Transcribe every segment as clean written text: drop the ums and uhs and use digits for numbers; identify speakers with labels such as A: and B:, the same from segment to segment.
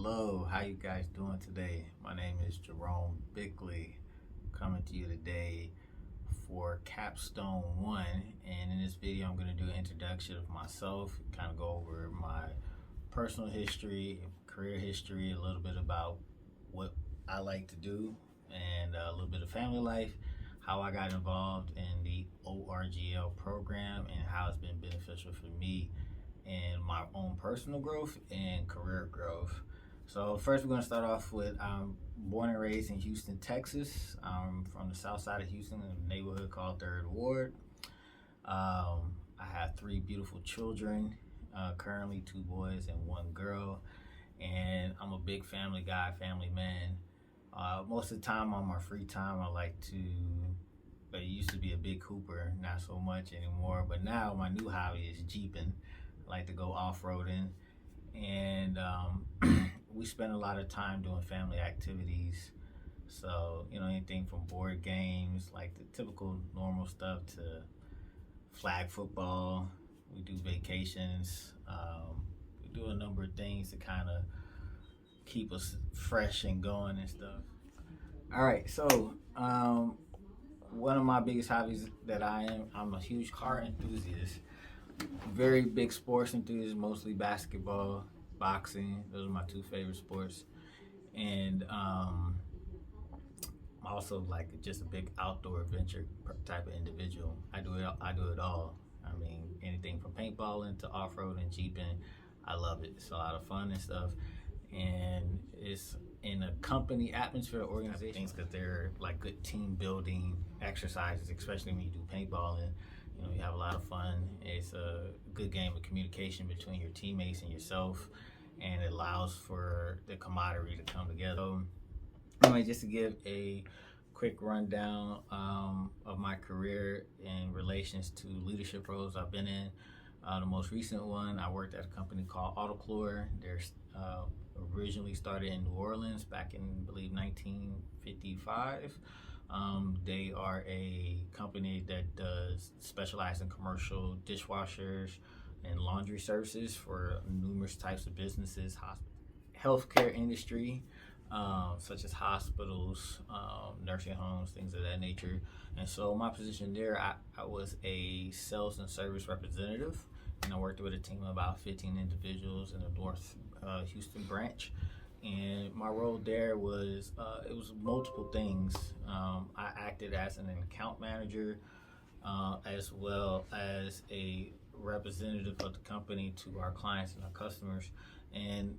A: Hello, how you guys doing today? My name is Jerome Bickley, coming to you today for Capstone 1. And in this video, I'm going to do an introduction of myself, kind of go over my personal history, career history, a little bit about what I like to do, and a little bit of family life, how I got involved in the ORGL program, and how it's been beneficial for me in my own personal growth and career growth. So first, we're going to start off with I'm born and raised in Houston, Texas. I'm from the south side of Houston, in a neighborhood called 3rd Ward. I have 3 beautiful children, currently 2 boys and 1 girl. And I'm a big family guy, family man. Most of the time on my free time, I like to, but it used to be a big Cooper, not so much anymore. But now my new hobby is Jeeping. I like to go off-roading, and we spend a lot of time doing family activities. So, anything from board games, like the typical normal stuff, to flag football. We do vacations. We do a number of things to kind of keep us fresh and going and stuff. All right, so one of my biggest hobbies that I'm a huge car enthusiast. Very big sports enthusiast, mostly basketball, boxing. Those are my 2 favorite sports. And I'm also like just a big outdoor adventure type of individual. I do it all. I mean, anything from paintballing to off-roading, jeeping. I love it. It's a lot of fun and stuff. And it's in a company atmosphere, organizations, because they're like good team building exercises, especially when you do paintballing. You have a lot of fun. It's a good game of communication between your teammates and yourself, and it allows for the camaraderie to come together. So, anyway, just to give a quick rundown of my career in relations to leadership roles I've been in. The most recent one, I worked at a company called Autoclore. They're originally started in New Orleans back in, I believe, 1955. They are a company that does specialize in commercial dishwashers and laundry services for numerous types of businesses, healthcare industry, such as hospitals, nursing homes, things of that nature. And so my position there, I was a sales and service representative, and I worked with a team of about 15 individuals in the North Houston branch. And my role there was, it was multiple things. I acted as an account manager, as well as a representative of the company to our clients and our customers. And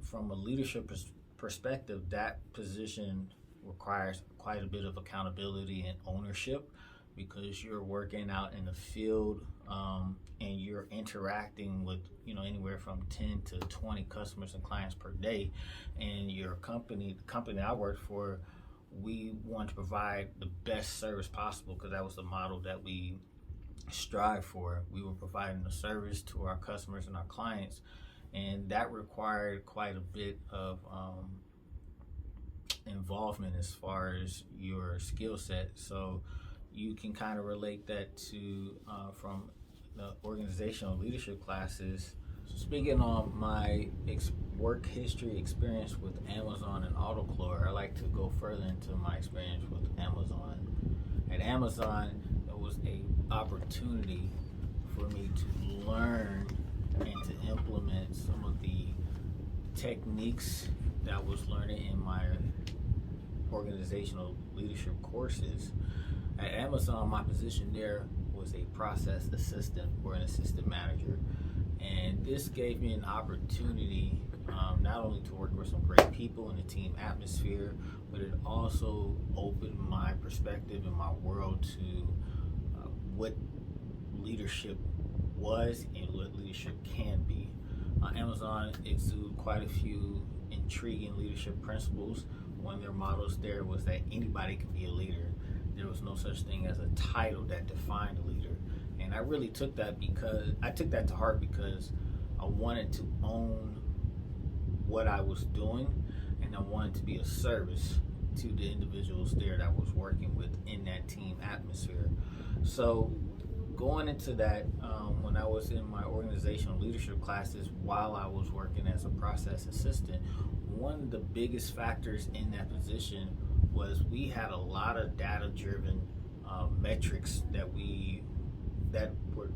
A: from a leadership perspective, that position requires quite a bit of accountability and ownership, because you're working out in the field, and you're interacting with anywhere from 10 to 20 customers and clients per day. And your company, the company I worked for, we want to provide the best service possible, because that was the model that we strive for. We were providing the service to our customers and our clients, and that required quite a bit of involvement as far as your skill set. So you can kind of relate that to from the organizational leadership classes. So speaking on my work history experience with Amazon and Autoclore, I like to go further into my experience with Amazon. At Amazon, it was a opportunity for me to learn and to implement some of the techniques that I was learning in my organizational leadership courses. At Amazon, my position there was a process assistant or an assistant manager. And this gave me an opportunity not only to work with some great people in the team atmosphere, but it also opened my perspective and my world to what leadership was and what leadership can be. Amazon exudes quite a few intriguing leadership principles. One of their mottos there was that anybody can be a leader. There was no such thing as a title that defined a leader. And I really took that to heart, because I wanted to own what I was doing, and I wanted to be of service to the individuals there that I was working with in that team atmosphere. So going into that, when I was in my organizational leadership classes while I was working as a process assistant, one of the biggest factors in that position was we had a lot of data-driven metrics that were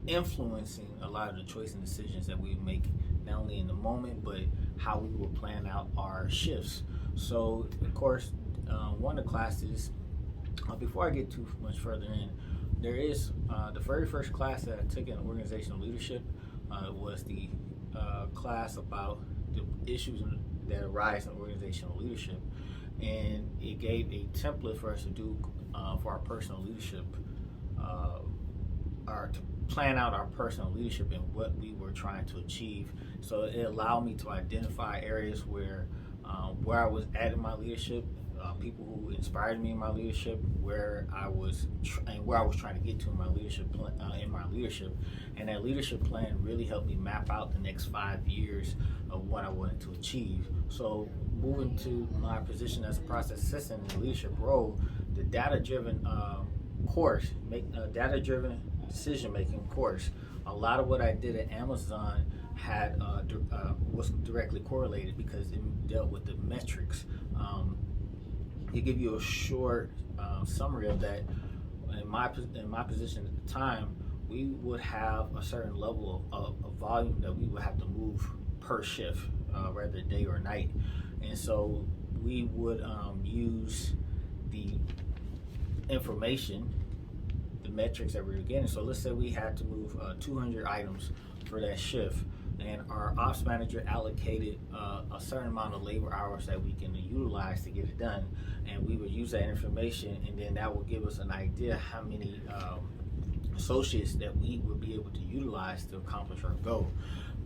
A: influencing a lot of the choice and decisions that we make, not only in the moment, but how we will plan out our shifts. So, of course, one of the classes, before I get too much further in, there is the very first class that I took in organizational leadership was the class about the issues that arise in organizational leadership, and it gave a template for us to do for our personal leadership, or to plan out our personal leadership and what we were trying to achieve. So it allowed me to identify areas where I was at in my leadership, people who inspired me in my leadership, where I was trying to get to in my leadership, and that leadership plan really helped me map out the next 5 years of what I wanted to achieve. So moving to my position as a process assistant in the leadership role, the data-driven course, data-driven decision-making course, a lot of what I did at Amazon was directly correlated because it dealt with the metrics. To give you a short summary of that, in my position at the time, we would have a certain level of volume that we would have to move per shift, whether day or night, and so we would use the information, the metrics that we were getting. So let's say we had to move 200 items for that shift, and our ops manager allocated a certain amount of labor hours that we can utilize to get it done, and we would use that information, and then that would give us an idea how many associates that we would be able to utilize to accomplish our goal.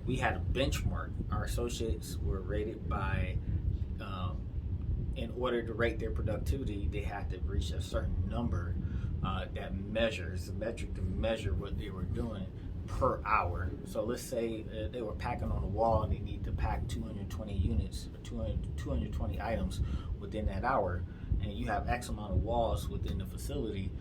A: We had a benchmark. Our associates were rated by, in order to rate their productivity, they had to reach a certain number that measures, a metric to measure what they were doing per hour. So let's say they were packing on the wall and they need to pack 220 units, or 220 items within that hour, and you have X amount of walls within the facility.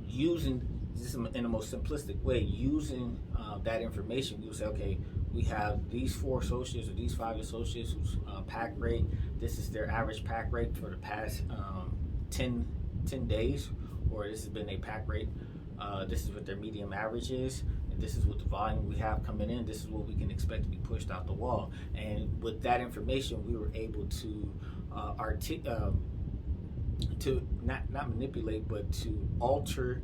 A: Using this in the most simplistic way, using that information, we would say, okay, we have these 4 associates or these 5 associates whose pack rate, this is their average pack rate for the past 10 days, or this has been a pack rate. This is what their medium average is, and this is what the volume we have coming in. This is what we can expect to be pushed out the wall. And with that information, we were able to not manipulate, but to alter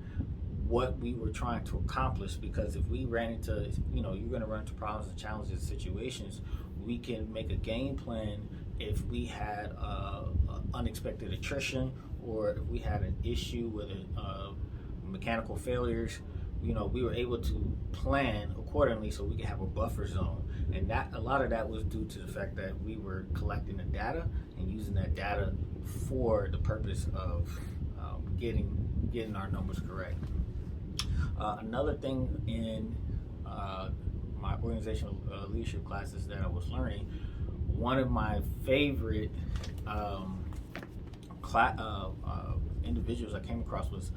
A: what we were trying to accomplish. Because if we ran into, you're going to run into problems and challenges, situations, we can make a game plan if we had unexpected attrition, or if we had an issue with mechanical failures. We were able to plan accordingly so we could have a buffer zone, and that a lot of that was due to the fact that we were collecting the data and using that data for the purpose of getting our numbers correct. Another thing in my organizational leadership classes that I was learning, one of my favorite individuals I came across was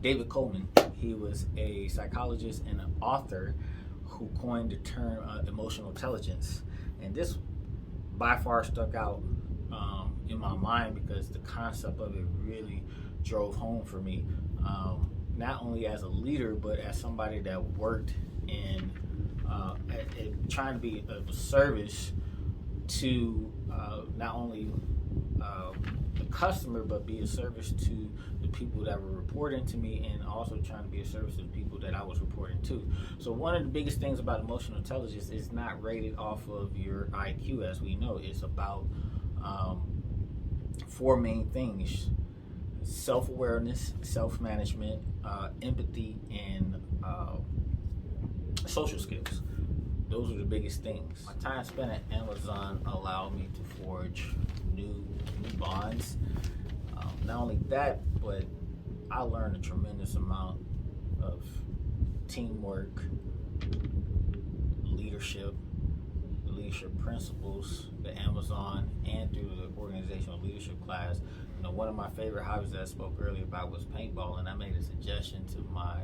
A: David Coleman. He was a psychologist and an author who coined the term emotional intelligence, and this by far stuck out in my mind because the concept of it really drove home for me, not only as a leader but as somebody that worked in trying to be of service to not only the customer, but be a service to the people that were reporting to me, and also trying to be a service to the people that I was reporting to. So one of the biggest things about emotional intelligence is not rated off of your IQ, as we know. It's about 4 main things: self-awareness, self-management, empathy, and social skills. Those are the biggest things. My time spent at Amazon allowed me to forge new bonds. Not only that, but I learned a tremendous amount of teamwork, leadership principles, the Amazon, and through the organizational leadership class one of my favorite hobbies that I spoke earlier about was paintball, and I made a suggestion to my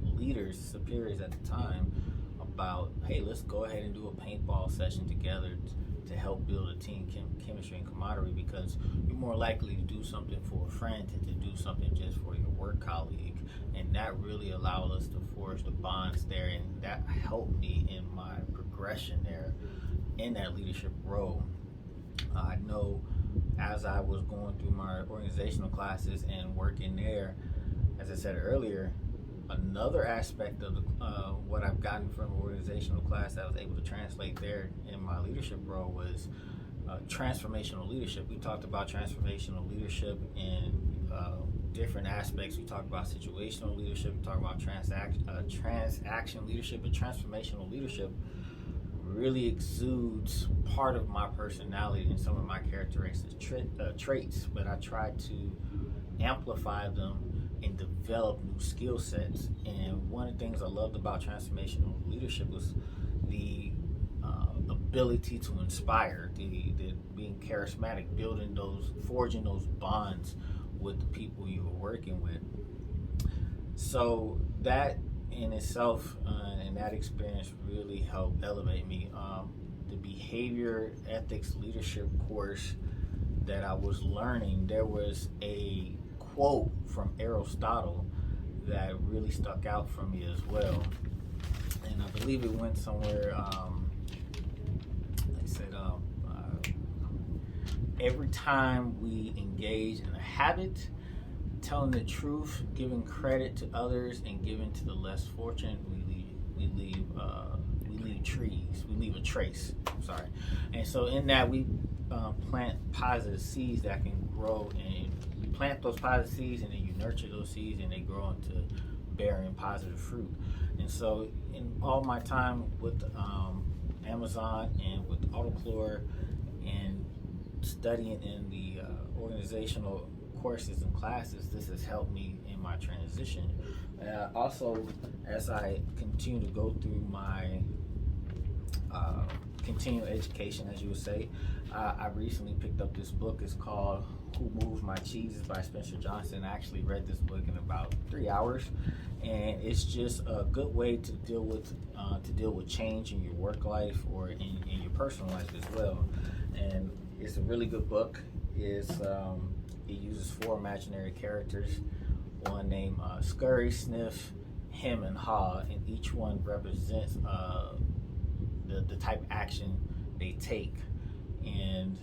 A: leaders, superiors at the time, about, hey, let's go ahead and do a paintball session together to help build a team chemistry and camaraderie, because you're more likely to do something for a friend than to do something just for your work colleague. And that really allowed us to forge the bonds there, and that helped me in my progression there in that leadership role. I know as I was going through my organizational classes and working there, as I said earlier, another aspect of what I've gotten from organizational class that I was able to translate there in my leadership role was transformational leadership. We talked about transformational leadership in different aspects. We talked about situational leadership, we talked about transaction leadership, and transformational leadership really exudes part of my personality and some of my characteristics, traits, but I try to amplify them and develop new skill sets. And one of the things I loved about transformational leadership was the ability to inspire, the being charismatic, forging those bonds with the people you were working with. So that in itself and that experience really helped elevate me. The behavior ethics leadership course that I was learning, there was a quote from Aristotle that really stuck out for me as well, and I believe it went somewhere. They said, every time we engage in a habit, telling the truth, giving credit to others, and giving to the less fortunate, we leave a trace. And so in that, we plant positive seeds that can grow, and you plant those positive seeds, and then you nurture those seeds, and they grow into bearing positive fruit. And so in all my time with Amazon and with Autoclore and studying in the organizational courses and classes, this has helped me in my transition. Also, as I continue to go through my continuing education, as you would say, I recently picked up this book. It's called Who Moves My Cheeses by Spencer Johnson. I actually read this book in about 3 hours, and it's just a good way to deal with change in your work life or in your personal life as well. And it's a really good book. It uses 4 imaginary characters, one named Scurry, Sniff, Hem, and Haw, and each one represents the type of action they take. And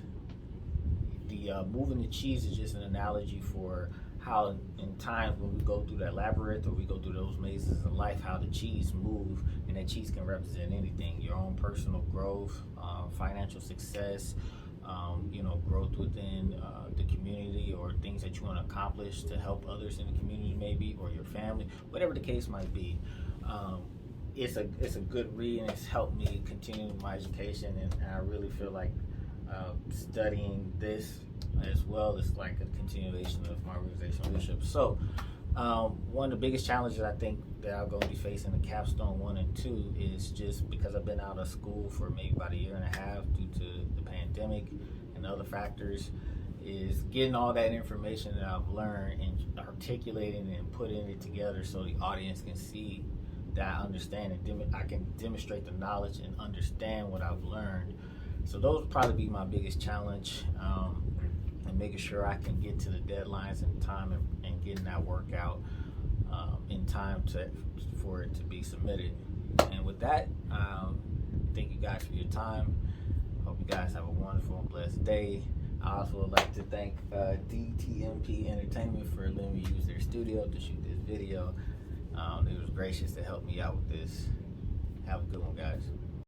A: the moving the cheese is just an analogy for how in times when we go through that labyrinth or we go through those mazes in life, how the cheese move, and that cheese can represent anything: your own personal growth, financial success, growth within the community, or things that you want to accomplish to help others in the community, maybe, or your family, whatever the case might be. It's a good read, and it's helped me continue my education, and I really feel like studying this as well is like a continuation of my organizational leadership. So one of the biggest challenges I think that I'm going to be facing in Capstone 1 and 2 is just because I've been out of school for maybe about 1.5 years due to the pandemic and other factors, is getting all that information that I've learned and articulating and putting it together so the audience can see that I understand, and I can demonstrate the knowledge and understand what I've learned. So those would probably be my biggest challenge, and making sure I can get to the deadlines in time and getting that work out in time for it to be submitted. And with that, thank you guys for your time. Hope you guys have a wonderful and blessed day. I also would like to thank DTMP Entertainment for letting me use their studio to shoot this video. It was gracious to help me out with this. Have a good one, guys.